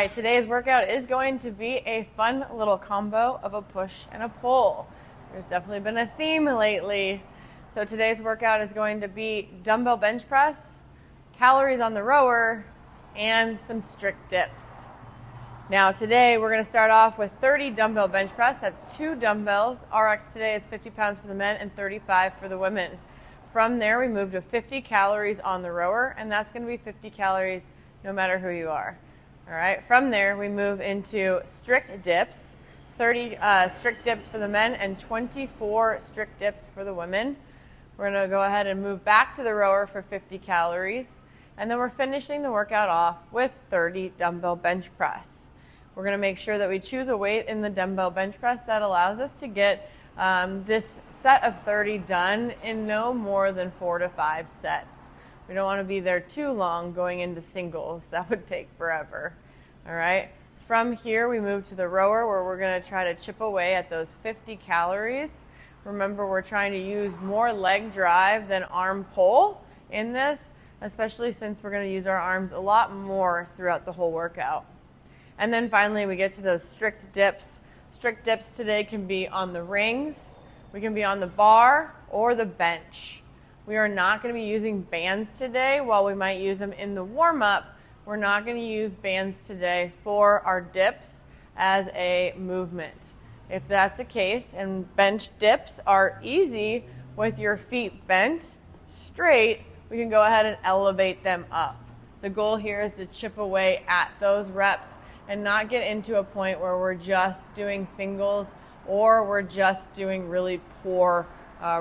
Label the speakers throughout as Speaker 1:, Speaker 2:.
Speaker 1: right, today's workout is going to be a fun little combo of a push and a pull. There's definitely been a theme lately. So today's workout is going to be dumbbell bench press, calories on the rower, and some strict dips. Now today we're going to start off with 30 dumbbell bench press. That's 2 dumbbells. RX today is 50 pounds for the men and 35 for the women. From there we move to 50 calories on the rower, and that's going to be 50 calories no matter who you are. All right, from there we move into strict dips, 30 strict dips for the men and 24 strict dips for the women. We're going to go ahead and move back to the rower for 50 calories, and then we're finishing the workout off with 30 dumbbell bench press. We're going to make sure that we choose a weight in the dumbbell bench press that allows us to get this set of 30 done in no more than 4 to 5 sets. We don't want to be there too long going into singles. That would take forever. All right. From here, we move to the rower where we're going to try to chip away at those 50 calories. Remember, we're trying to use more leg drive than arm pull in this, especially since we're going to use our arms a lot more throughout the whole workout. And then finally, we get to those strict dips. Strict dips today can be on the rings, we can be on the bar, or the bench. We are not going to be using bands today. While we might use them in the warm-up, we're not going to use bands today for our dips as a movement. If that's the case, and bench dips are easy with your feet bent straight, we can go ahead and elevate them up. The goal here is to chip away at those reps and not get into a point where we're just doing singles or we're just doing really poor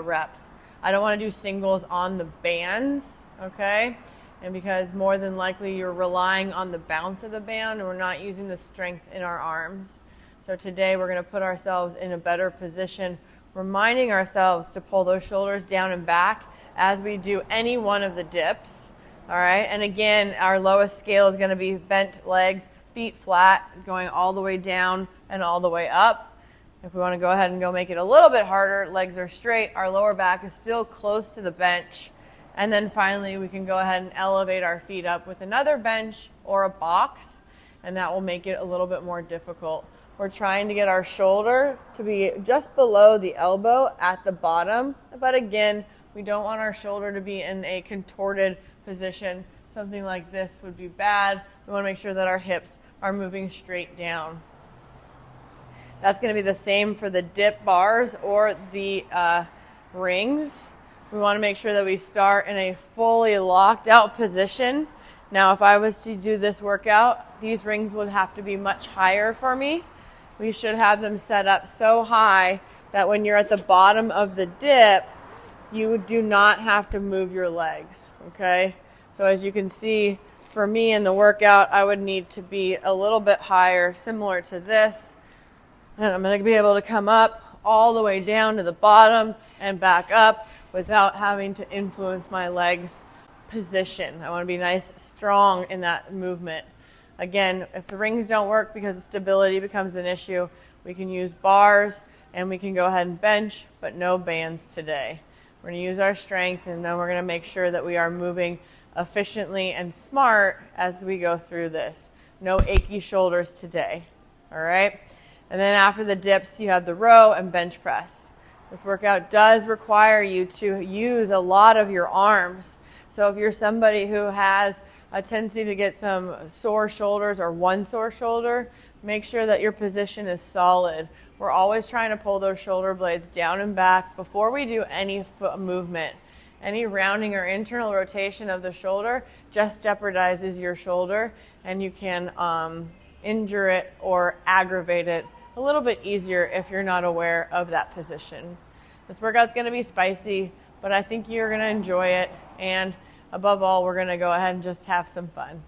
Speaker 1: reps. I don't want to do singles on the bands, okay? And because more than likely you're relying on the bounce of the band and we're not using the strength in our arms. So today we're going to put ourselves in a better position, reminding ourselves to pull those shoulders down and back as we do any one of the dips, all right? And again, our lowest scale is going to be bent legs, feet flat, going all the way down and all the way up. If we want to go ahead and make it a little bit harder, legs are straight, our lower back is still close to the bench. And then finally, we can go ahead and elevate our feet up with another bench or a box, and that will make it a little bit more difficult. We're trying to get our shoulder to be just below the elbow at the bottom, but again, we don't want our shoulder to be in a contorted position. Something like this would be bad. We want to make sure that our hips are moving straight down. That's going to be the same for the dip bars or the rings. We want to make sure that we start in a fully locked out position. Now, if I was to do this workout, these rings would have to be much higher for me. We should have them set up so high that when you're at the bottom of the dip, you do not have to move your legs, okay? So as you can see, for me in the workout, I would need to be a little bit higher, similar to this. And I'm going to be able to come up all the way down to the bottom and back up without having to influence my legs' position. I want to be nice, strong in that movement. Again, if the rings don't work because stability becomes an issue, we can use bars and we can go ahead and bench, but no bands today. We're going to use our strength, and then we're going to make sure that we are moving efficiently and smart as we go through this. No achy shoulders today. All right? And then after the dips, you have the row and bench press. This workout does require you to use a lot of your arms. So if you're somebody who has a tendency to get some sore shoulders or one sore shoulder, make sure that your position is solid. We're always trying to pull those shoulder blades down and back before we do any foot movement. Any rounding or internal rotation of the shoulder just jeopardizes your shoulder, and you can injure it or aggravate it a little bit easier if you're not aware of that position. This workout's going to be spicy, but I think you're going to enjoy it, and above all, we're going to go ahead and just have some fun.